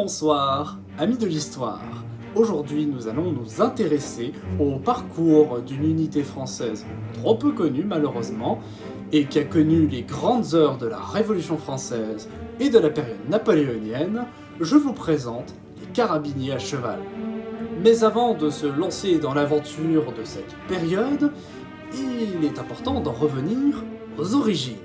bonsoir, amis de l'histoire. Aujourd'hui, nous allons nous intéresser au parcours d'une unité française trop peu connue malheureusement, et qui a connu les grandes heures de la Révolution française et de la période napoléonienne. Je vous présente les carabiniers à cheval. Mais avant de se lancer dans l'aventure de cette période, il est important d'en revenir aux origines.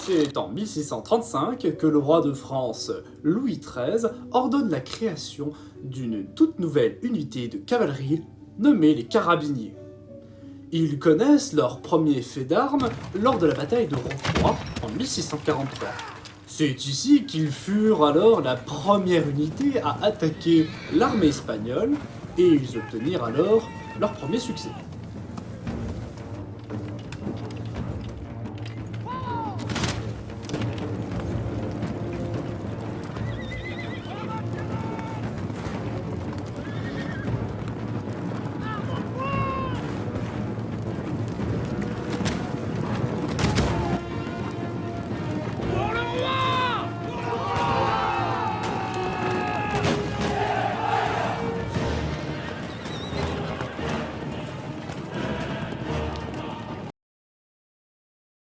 C'est en 1635 que le roi de France, Louis XIII, ordonne la création d'une toute nouvelle unité de cavalerie nommée les carabiniers. Ils connaissent leur premier fait d'armes lors de la bataille de Rocroi en 1643. C'est ici qu'ils furent alors la première unité à attaquer l'armée espagnole et ils obtenirent alors leur premier succès.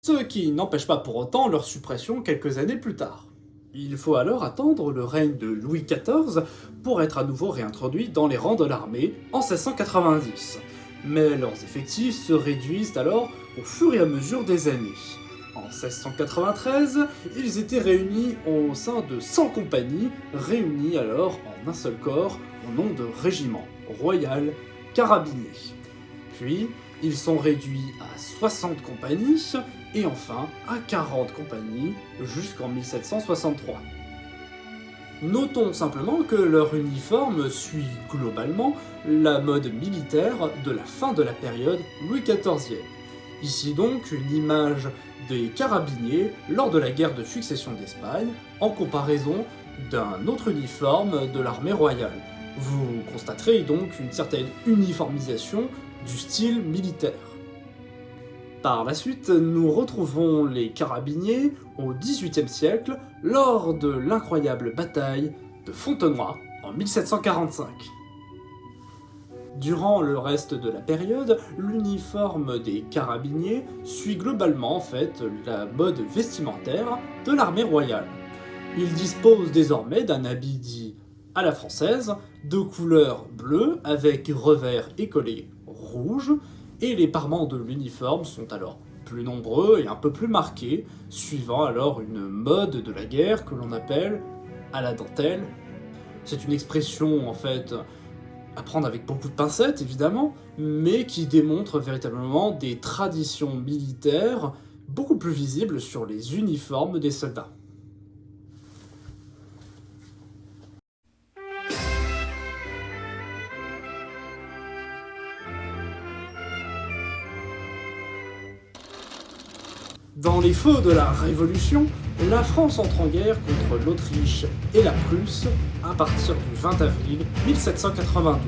Ce qui n'empêche pas pour autant leur suppression quelques années plus tard. Il faut alors attendre le règne de Louis XIV pour être à nouveau réintroduit dans les rangs de l'armée en 1690. Mais leurs effectifs se réduisent alors au fur et à mesure des années. En 1693, ils étaient réunis au sein de 100 compagnies, réunies alors en un seul corps au nom de régiment royal carabinier. Puis, ils sont réduits à 60 compagnies, et enfin à 40 compagnies jusqu'en 1763. Notons simplement que leur uniforme suit globalement la mode militaire de la fin de la période Louis XIVienne. Ici donc une image des carabiniers lors de la guerre de succession d'Espagne en comparaison d'un autre uniforme de l'armée royale. Vous constaterez donc une certaine uniformisation du style militaire. Par la suite, nous retrouvons les carabiniers au XVIIIe siècle lors de l'incroyable bataille de Fontenoy en 1745. Durant le reste de la période, l'uniforme des carabiniers suit globalement en fait la mode vestimentaire de l'armée royale. Ils disposent désormais d'un habit dit à la française, de couleur bleue avec revers et collet rouge, et les parements de l'uniforme sont alors plus nombreux et un peu plus marqués, suivant alors une mode de la guerre que l'on appelle à la dentelle. C'est une expression en fait à prendre avec beaucoup de pincettes évidemment, mais qui démontre véritablement des traditions militaires beaucoup plus visibles sur les uniformes des soldats. Dans les feux de la Révolution, la France entre en guerre contre l'Autriche et la Prusse à partir du 20 avril 1792.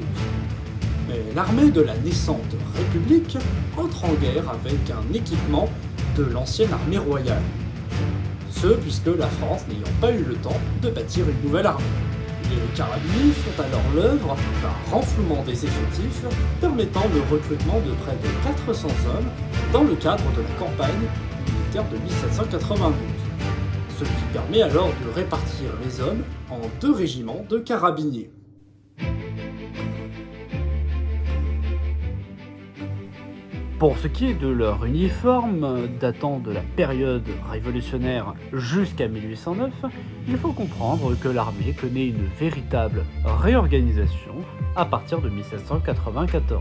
Mais l'armée de la naissante République entre en guerre avec un équipement de l'ancienne armée royale. Ce puisque la France n'ayant pas eu le temps de bâtir une nouvelle armée. Les carabiniers font alors l'œuvre d'un renflouement des effectifs permettant le recrutement de près de 400 hommes dans le cadre de la campagne de 1792, ce qui permet alors de répartir les hommes en 2 régiments de carabiniers. Pour ce qui est de leur uniforme, datant de la période révolutionnaire jusqu'à 1809, il faut comprendre que l'armée connaît une véritable réorganisation à partir de 1794.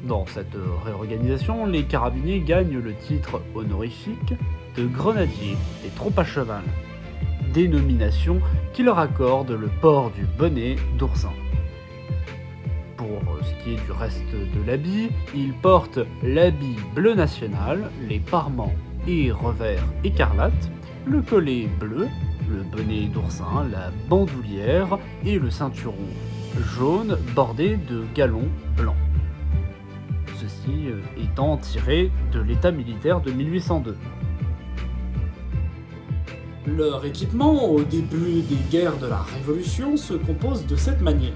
Dans cette réorganisation, les carabiniers gagnent le titre honorifique de grenadier des troupes à cheval, dénomination qui leur accorde le port du bonnet d'oursin. Pour ce qui est du reste de l'habit, ils portent l'habit bleu national, les parements et revers écarlates, le collet bleu, le bonnet d'oursin, la bandoulière et le ceinturon jaune bordé de galons blancs. Ceci est étant tirés de l'état militaire de 1802. Leur équipement au début des guerres de la Révolution se compose de cette manière.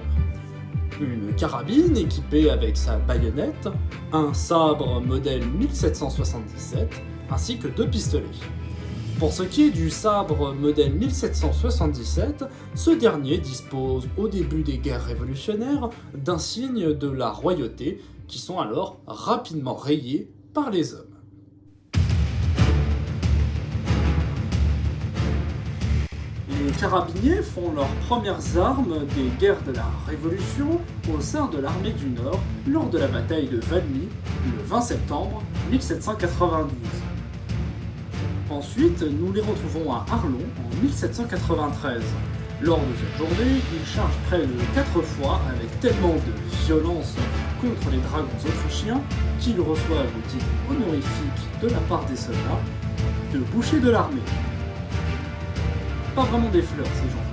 Une carabine équipée avec sa baïonnette, un sabre modèle 1777, ainsi que 2 pistolets. Pour ce qui est du sabre modèle 1777, ce dernier dispose au début des guerres révolutionnaires d'insignes de la royauté qui sont alors rapidement rayés par les hommes. Les carabiniers font leurs premières armes des guerres de la Révolution au sein de l'armée du Nord lors de la bataille de Valmy le 20 septembre 1792. Ensuite, nous les retrouvons à Arlon en 1793. Lors de cette journée, ils chargent près de 4 fois avec tellement de violence contre les dragons autrichiens qu'ils reçoivent le titre honorifique de la part des soldats de boucher de l'armée. Pas vraiment des fleurs, ces gens.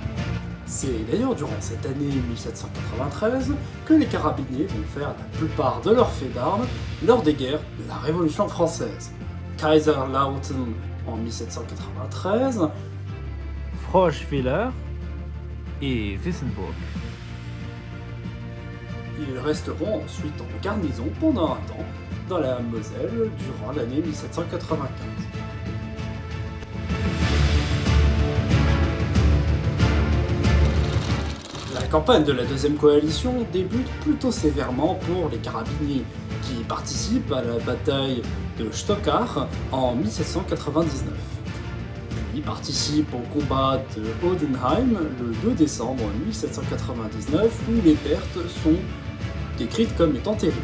C'est d'ailleurs durant cette année 1793 que les carabiniers vont faire la plupart de leurs faits d'armes lors des guerres de la Révolution française. Kaiserslautern en 1793, Froschwiller et Wissembourg. Ils resteront ensuite en garnison pendant un temps dans la Moselle durant l'année 1795. La campagne de la deuxième coalition débute plutôt sévèrement pour les carabiniers, qui participent à la bataille de Stockach en 1799. Puis participent au combat de Odenheim le 2 décembre 1799, où les pertes sont décrites comme étant terribles.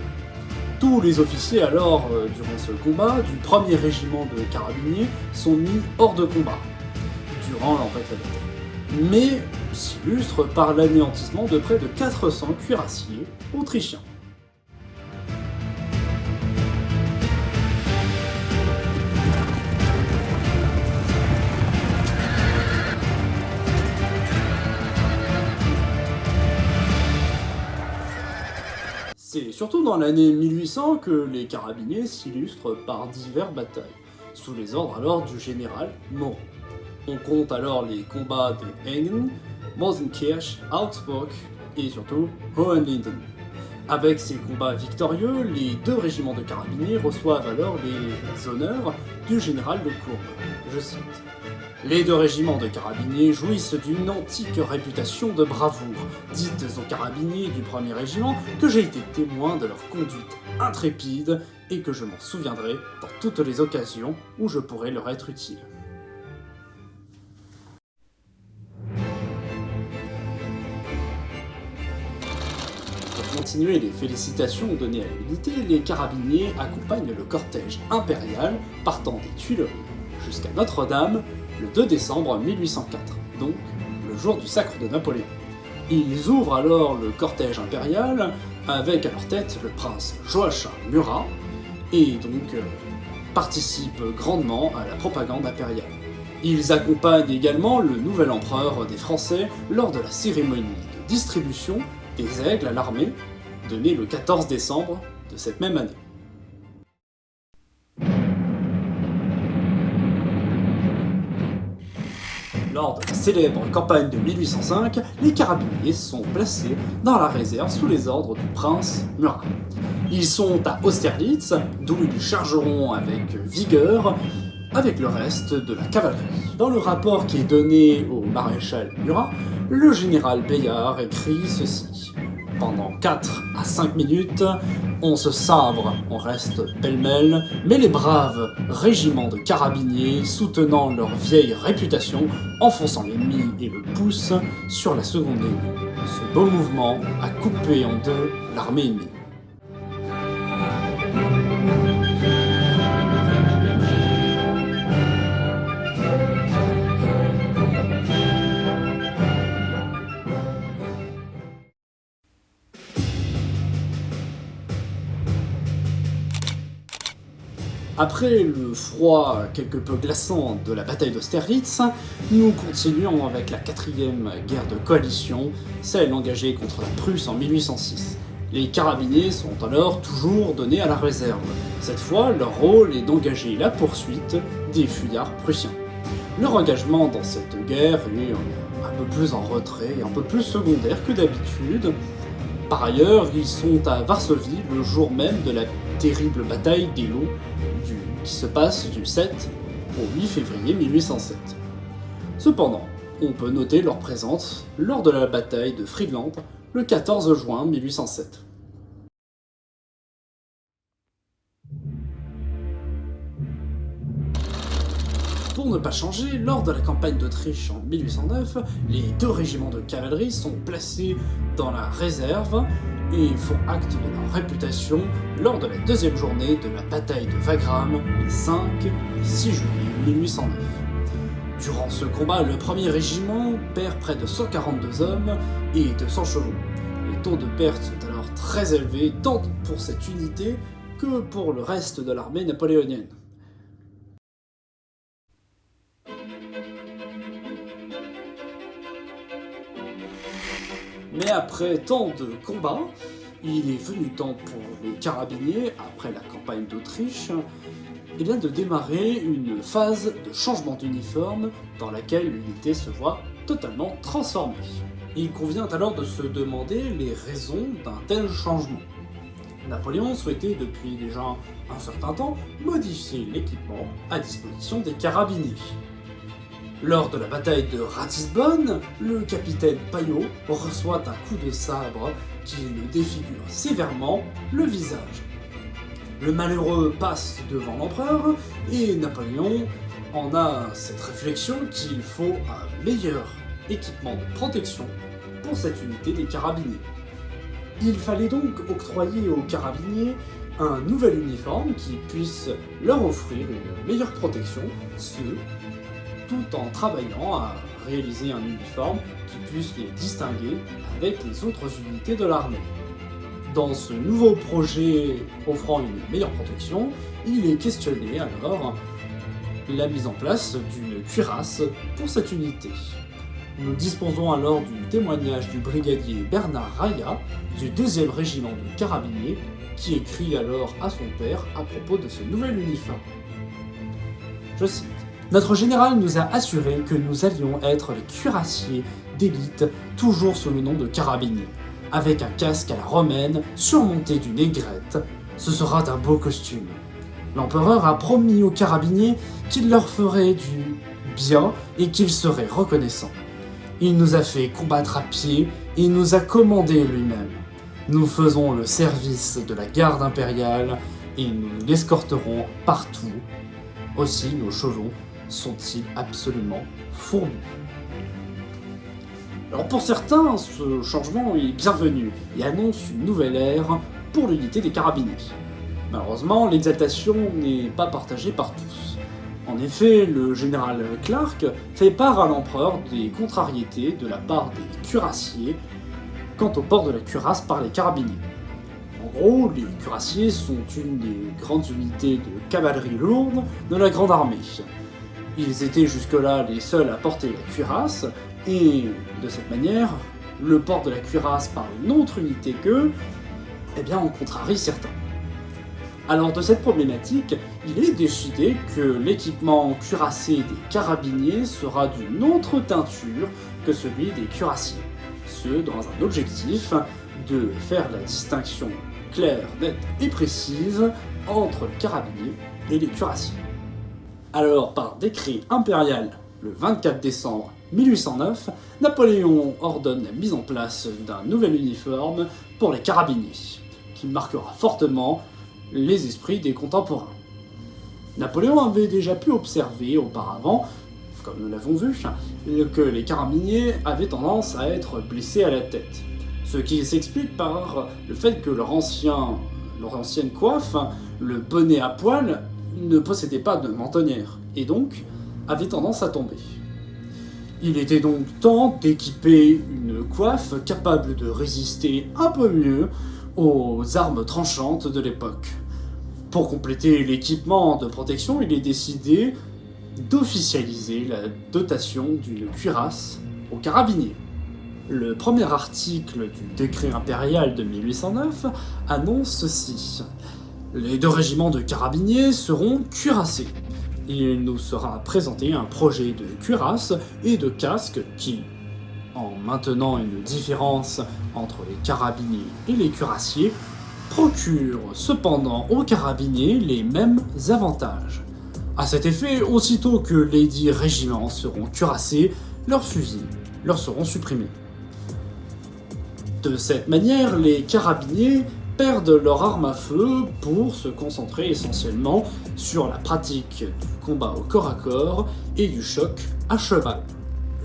Tous les officiers alors, durant ce combat, du 1er régiment de carabiniers sont mis hors de combat, durant en fait la bataille, mais s'illustre par l'anéantissement de près de 400 cuirassiers autrichiens. C'est surtout dans l'année 1800 que les carabiniers s'illustrent par diverses batailles, sous les ordres alors du général Moreau. On compte alors les combats de Engen, Mosenkirch, Augsburg et surtout Hohenlinden. Avec ces combats victorieux, les 2 régiments de carabiniers reçoivent alors les honneurs du général de Courbe. Je cite. Les 2 régiments de carabiniers jouissent d'une antique réputation de bravoure. Dites aux carabiniers du 1er régiment que j'ai été témoin de leur conduite intrépide et que je m'en souviendrai dans toutes les occasions où je pourrai leur être utile. Pour continuer les félicitations données à l'unité, les carabiniers accompagnent le cortège impérial partant des Tuileries jusqu'à Notre-Dame le 2 décembre 1804, donc le jour du sacre de Napoléon. Ils ouvrent alors le cortège impérial avec à leur tête le prince Joachim Murat et donc participent grandement à la propagande impériale. Ils accompagnent également le nouvel empereur des Français lors de la cérémonie de distribution des aigles à l'armée, donnée le 14 décembre de cette même année. Lors de la célèbre campagne de 1805, les carabiniers sont placés dans la réserve sous les ordres du prince Murat. Ils sont à Austerlitz, d'où ils chargeront avec vigueur avec le reste de la cavalerie. Dans le rapport qui est donné au maréchal Murat, le général Bayard écrit ceci. Pendant 4 à 5 minutes, on se sabre, on reste pêle-mêle, mais les braves régiments de carabiniers, soutenant leur vieille réputation, enfonçant l'ennemi et le pouce sur la seconde ligne. Ce beau mouvement a coupé en 2 l'armée ennemie. Après le froid quelque peu glaçant de la bataille d'Austerlitz, nous continuons avec la 4e guerre de coalition, celle engagée contre la Prusse en 1806. Les carabiniers sont alors toujours donnés à la réserve. Cette fois, leur rôle est d'engager la poursuite des fuyards prussiens. Leur engagement dans cette guerre est un peu plus en retrait et un peu plus secondaire que d'habitude. Par ailleurs, ils sont à Varsovie le jour même de la terrible bataille d'Eylau, qui se passe du 7 au 8 février 1807. Cependant, on peut noter leur présence lors de la bataille de Friedland le 14 juin 1807. Pour ne pas changer, lors de la campagne d'Autriche en 1809, les 2 régiments de cavalerie sont placés dans la réserve et font acte de leur réputation lors de la 2e journée de la bataille de Wagram les 5 et 6 juillet 1809. Durant ce combat, le 1er régiment perd près de 142 hommes et 200 chevaux. Les taux de perte sont alors très élevés tant pour cette unité que pour le reste de l'armée napoléonienne. Mais après tant de combats, il est venu temps pour les carabiniers, après la campagne d'Autriche, de démarrer une phase de changement d'uniforme dans laquelle l'unité se voit totalement transformée. Il convient alors de se demander les raisons d'un tel changement. Napoléon souhaitait depuis déjà un certain temps modifier l'équipement à disposition des carabiniers. Lors de la bataille de Ratisbonne, le capitaine Payot reçoit un coup de sabre qui le défigure sévèrement le visage. Le malheureux passe devant l'empereur et Napoléon en a cette réflexion qu'il faut un meilleur équipement de protection pour cette unité des carabiniers. Il fallait donc octroyer aux carabiniers un nouvel uniforme qui puisse leur offrir une meilleure protection, tout en travaillant à réaliser un uniforme qui puisse les distinguer avec les autres unités de l'armée. Dans ce nouveau projet offrant une meilleure protection, il est questionné alors la mise en place d'une cuirasse pour cette unité. Nous disposons alors du témoignage du brigadier Bernard Raya du 2e régiment de carabiniers qui écrit alors à son père à propos de ce nouvel uniforme. Je cite: « Notre général nous a assuré que nous allions être les cuirassiers d'élite, toujours sous le nom de carabiniers, avec un casque à la romaine surmonté d'une aigrette. Ce sera d'un beau costume. L'empereur a promis aux carabiniers qu'il leur ferait du bien et qu'ils seraient reconnaissants. Il nous a fait combattre à pied et nous a commandé lui-même. Nous faisons le service de la garde impériale et nous l'escorterons partout. Aussi nos chevaux sont-ils absolument fourbus. » Alors pour certains, ce changement est bienvenu et annonce une nouvelle ère pour l'unité des carabiniers. Malheureusement, l'exaltation n'est pas partagée par tous. En effet, le général Clark fait part à l'empereur des contrariétés de la part des cuirassiers quant au port de la cuirasse par les carabiniers. En gros, les cuirassiers sont une des grandes unités de cavalerie lourde de la Grande Armée. Ils étaient jusque-là les seuls à porter la cuirasse, et de cette manière, le port de la cuirasse par une autre unité qu'eux, en contrarie certains. Alors de cette problématique, il est décidé que l'équipement cuirassé des carabiniers sera d'une autre teinture que celui des cuirassiers, ce dans un objectif de faire la distinction claire, nette et précise entre les carabiniers et les cuirassiers. Alors par décret impérial le 24 décembre 1809, Napoléon ordonne la mise en place d'un nouvel uniforme pour les carabiniers, qui marquera fortement les esprits des contemporains. Napoléon avait déjà pu observer auparavant, comme nous l'avons vu, que les carabiniers avaient tendance à être blessés à la tête, ce qui s'explique par le fait que leur ancienne coiffe, le bonnet à poil, ne possédait pas de mentonnière, et donc avait tendance à tomber. Il était donc temps d'équiper une coiffe capable de résister un peu mieux aux armes tranchantes de l'époque. Pour compléter l'équipement de protection, il est décidé d'officialiser la dotation d'une cuirasse aux carabiniers. Le premier article du décret impérial de 1809 annonce ceci. Les 2 régiments de carabiniers seront cuirassés. Il nous sera présenté un projet de cuirasse et de casque qui, en maintenant une différence entre les carabiniers et les cuirassiers, procure cependant aux carabiniers les mêmes avantages. À cet effet, aussitôt que les 10 régiments seront cuirassés, leurs fusils leur seront supprimés. De cette manière, les carabiniers perdent leur arme à feu pour se concentrer essentiellement sur la pratique du combat au corps à corps et du choc à cheval.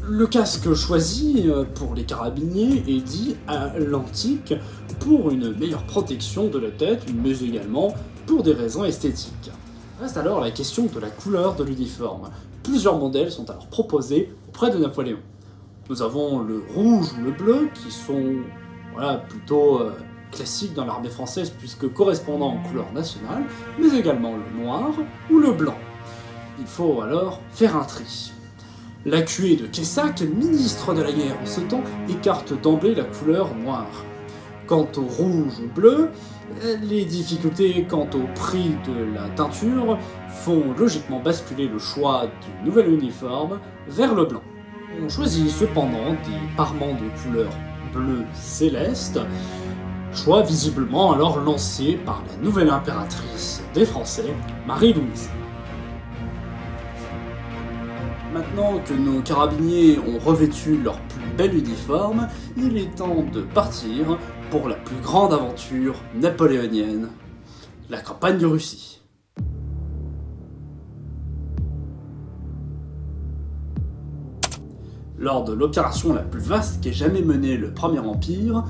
Le casque choisi pour les carabiniers est dit à l'antique pour une meilleure protection de la tête, mais également pour des raisons esthétiques. Reste alors la question de la couleur de l'uniforme. Plusieurs modèles sont alors proposés auprès de Napoléon. Nous avons le rouge ou le bleu qui sont plutôt classiques dans l'armée française puisque correspondant aux couleurs nationales, mais également le noir ou le blanc. Il faut alors faire un tri. L'Acué de Quessac, ministre de la guerre en ce temps, écarte d'emblée la couleur noire. Quant au rouge ou bleu, les difficultés quant au prix de la teinture font logiquement basculer le choix du nouvel uniforme vers le blanc. On choisit cependant des parements de couleur bleu céleste, choix visiblement alors lancé par la nouvelle impératrice des Français, Marie-Louise. Maintenant que nos carabiniers ont revêtu leur plus bel uniforme, il est temps de partir pour la plus grande aventure napoléonienne, la campagne de Russie. Lors de l'opération la plus vaste qu'ait jamais menée le Premier Empire,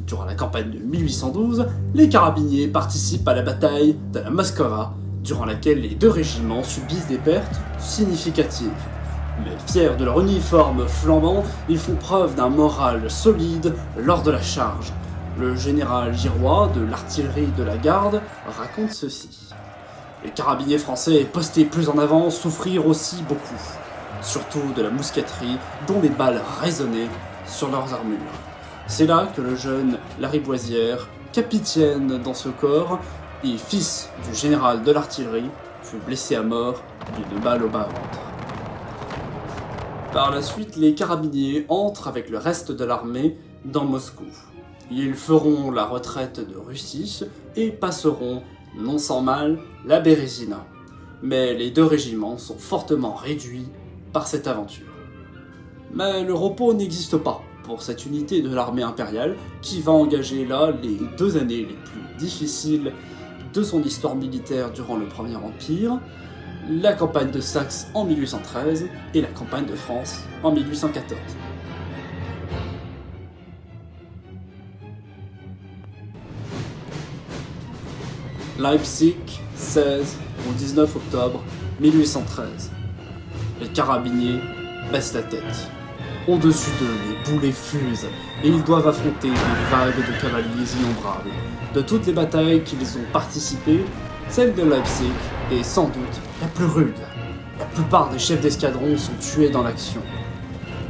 durant la campagne de 1812, les carabiniers participent à la bataille de la Moskova, durant laquelle les 2 régiments subissent des pertes significatives. Mais fiers de leur uniforme flambant, ils font preuve d'un moral solide lors de la charge. Le général Giroy de l'artillerie de la garde raconte ceci. Les carabiniers français postés plus en avant souffrirent aussi beaucoup, surtout de la mousqueterie dont les balles résonnaient sur leurs armures. C'est là que le jeune Lariboisière, capitaine dans ce corps et fils du général de l'artillerie, fut blessé à mort d'une balle au bas-ventre. Par la suite, les carabiniers entrent avec le reste de l'armée dans Moscou. Ils feront la retraite de Russie et passeront, non sans mal, la Bérésina. Mais les 2 régiments sont fortement réduits par cette aventure. Mais le repos n'existe pas pour cette unité de l'armée impériale qui va engager là les 2 années les plus difficiles de son histoire militaire durant le Premier Empire, la campagne de Saxe en 1813 et la campagne de France en 1814. Leipzig, 16 au 19 octobre 1813. Les carabiniers baissent la tête. Au-dessus d'eux, les boulets fusent et ils doivent affronter des vagues de cavaliers innombrables. De toutes les batailles qu'ils ont participé, celle de Leipzig est sans doute la plus rude. La plupart des chefs d'escadron sont tués dans l'action.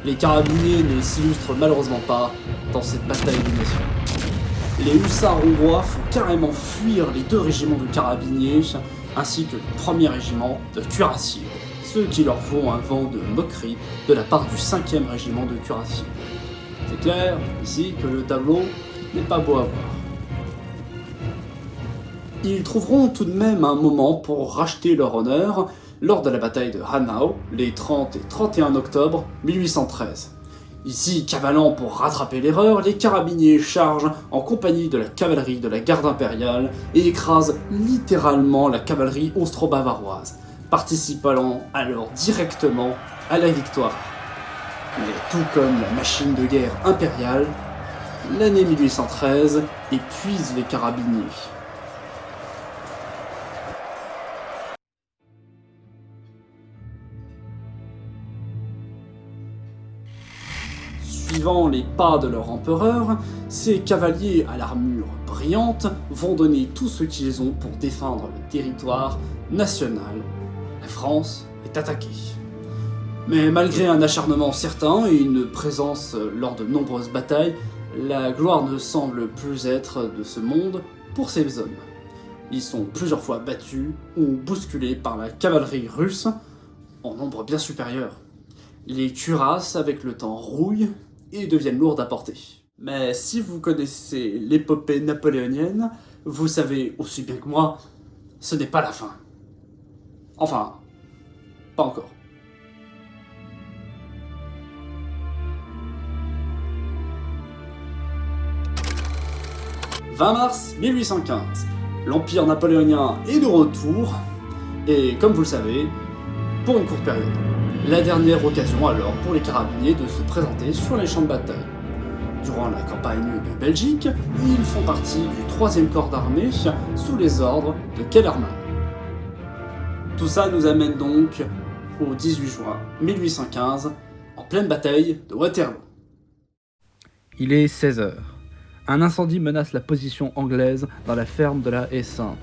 Les carabiniers ne s'illustrent malheureusement pas dans cette bataille des nations. Les hussards hongrois font carrément fuir les 2 régiments de carabiniers ainsi que le premier régiment de cuirassiers, ce qui leur vaut un vent de moquerie de la part du 5e régiment de cuirassiers. C'est clair ici que le tableau n'est pas beau à voir. Ils trouveront tout de même un moment pour racheter leur honneur lors de la bataille de Hanau, les 30 et 31 octobre 1813. Ici, cavalant pour rattraper l'erreur, les carabiniers chargent en compagnie de la cavalerie de la garde impériale et écrasent littéralement la cavalerie austro-bavaroise, participant alors directement à la victoire. Mais tout comme la machine de guerre impériale, l'année 1813 épuise les carabiniers. Suivant les pas de leur empereur, ces cavaliers à l'armure brillante vont donner tout ce qu'ils ont pour défendre le territoire national. La France est attaquée. Mais malgré un acharnement certain et une présence lors de nombreuses batailles, la gloire ne semble plus être de ce monde pour ces hommes. Ils sont plusieurs fois battus ou bousculés par la cavalerie russe, en nombre bien supérieur. Les cuirasses, avec le temps, rouillent et deviennent lourdes à porter. Mais si vous connaissez l'épopée napoléonienne, vous savez aussi bien que moi, ce n'est pas la fin. Enfin, pas encore. 20 mars 1815. L'Empire napoléonien est de retour, et comme vous le savez, pour une courte période. La dernière occasion alors pour les carabiniers de se présenter sur les champs de bataille. Durant la campagne de Belgique, ils font partie du 3e corps d'armée sous les ordres de Kellermann. Tout ça nous amène donc au 18 juin 1815, en pleine bataille de Waterloo. Il est 16h. Un incendie menace la position anglaise dans la ferme de la Haie-Sainte.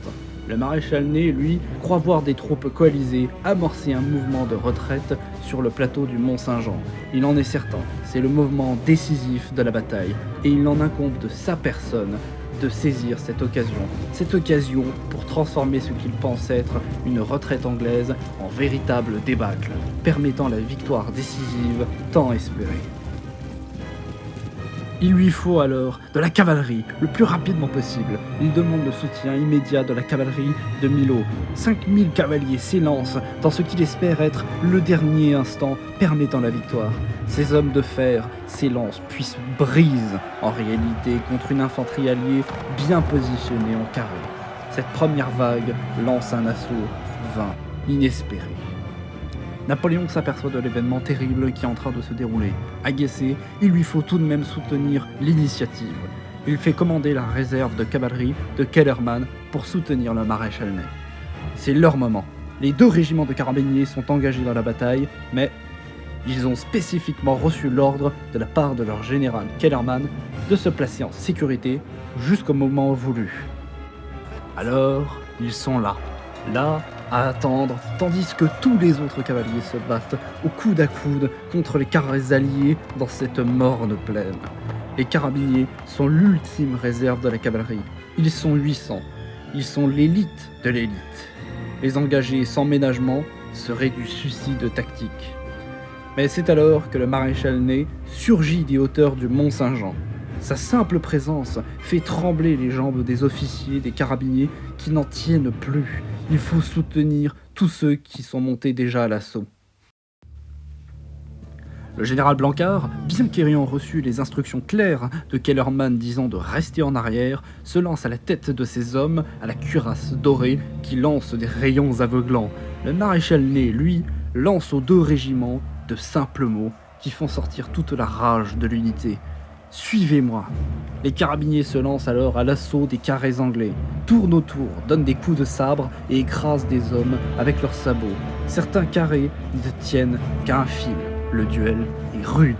Le maréchal Ney, lui, croit voir des troupes coalisées amorcer un mouvement de retraite sur le plateau du Mont-Saint-Jean. Il en est certain, c'est le mouvement décisif de la bataille, et il en incombe de sa personne de saisir cette occasion pour transformer ce qu'il pense être une retraite anglaise en véritable débâcle, permettant la victoire décisive tant espérée. Il lui faut alors de la cavalerie, le plus rapidement possible. Il demande le soutien immédiat de la cavalerie de Milhaud. 5000 cavaliers s'élancent dans ce qu'il espère être le dernier instant permettant la victoire. Ces hommes de fer s'élancent puis se brisent en réalité contre une infanterie alliée bien positionnée en carré. Cette première vague lance un assaut vain, inespéré. Napoléon s'aperçoit de l'événement terrible qui est en train de se dérouler. Agacé, il lui faut tout de même soutenir l'initiative. Il fait commander la réserve de cavalerie de Kellermann pour soutenir le maréchal Ney. C'est leur moment. Les 2 régiments de carabiniers sont engagés dans la bataille, mais ils ont spécifiquement reçu l'ordre de la part de leur général Kellermann de se placer en sécurité jusqu'au moment voulu. Alors, ils sont là à attendre, tandis que tous les autres cavaliers se battent au coude à coude contre les carrés alliés dans cette morne plaine. Les carabiniers sont l'ultime réserve de la cavalerie. Ils sont 800. Ils sont l'élite de l'élite. Les engager sans ménagement serait du suicide tactique. Mais c'est alors que le maréchal Ney surgit des hauteurs du Mont-Saint-Jean. Sa simple présence fait trembler les jambes des officiers, des carabiniers qui n'en tiennent plus. Il faut soutenir tous ceux qui sont montés déjà à l'assaut. Le général Blancard, bien qu'ayant reçu les instructions claires de Kellermann disant de rester en arrière, se lance à la tête de ses hommes à la cuirasse dorée qui lance des rayons aveuglants. Le maréchal Ney, lui, lance aux 2 régiments de simples mots qui font sortir toute la rage de l'unité. Suivez-moi. Les carabiniers se lancent alors à l'assaut des carrés anglais, tournent autour, donnent des coups de sabre et écrasent des hommes avec leurs sabots. Certains carrés ne tiennent qu'à un fil. Le duel est rude.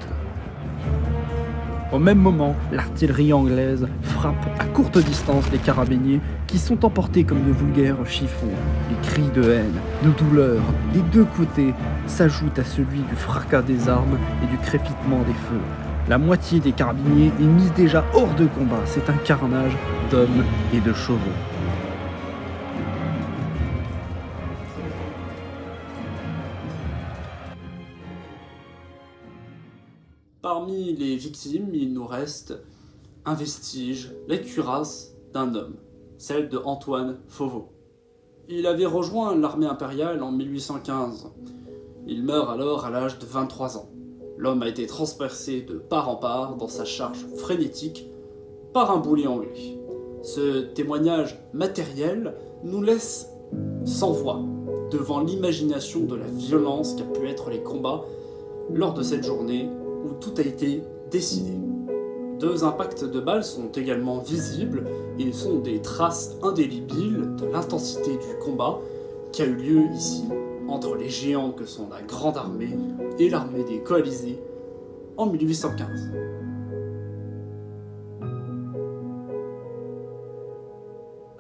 Au même moment, l'artillerie anglaise frappe à courte distance les carabiniers qui sont emportés comme de vulgaires chiffons. Les cris de haine, de douleur, des 2 côtés s'ajoutent à celui du fracas des armes et du crépitement des feux. La moitié des carabiniers est mise déjà hors de combat. C'est un carnage d'hommes et de chevaux. Parmi les victimes, il nous reste un vestige, la cuirasse d'un homme, celle de Antoine Fauveau. Il avait rejoint l'armée impériale en 1815. Il meurt alors à l'âge de 23 ans. L'homme a été transpercé de part en part dans sa charge frénétique par un boulet anglais. Ce témoignage matériel nous laisse sans voix devant l'imagination de la violence qu'a pu être les combats lors de cette journée où tout a été décidé. 2 impacts de balles sont également visibles et sont des traces indélébiles de l'intensité du combat qui a eu lieu ici entre les géants que sont la Grande Armée et l'armée des coalisés en 1815.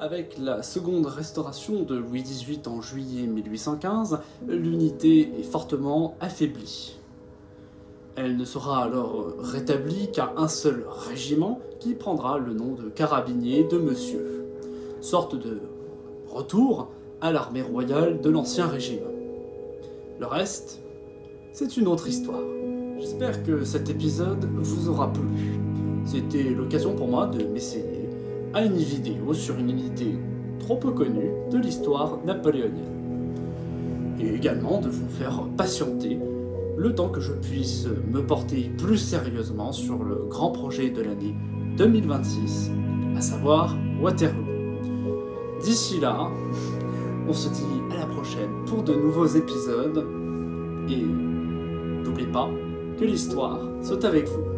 Avec la seconde restauration de Louis XVIII en juillet 1815, l'unité est fortement affaiblie. Elle ne sera alors rétablie qu'à un seul régiment qui prendra le nom de carabiniers de Monsieur, sorte de retour à l'armée royale de l'Ancien Régime. Le reste, c'est une autre histoire. J'espère que cet épisode vous aura plu. C'était l'occasion pour moi de m'essayer à une vidéo sur une unité trop peu connue de l'histoire napoléonienne. Et également de vous faire patienter le temps que je puisse me porter plus sérieusement sur le grand projet de l'année 2026, à savoir Waterloo. D'ici là, on se dit à la prochaine pour de nouveaux épisodes, et n'oubliez pas que l'histoire soit avec vous.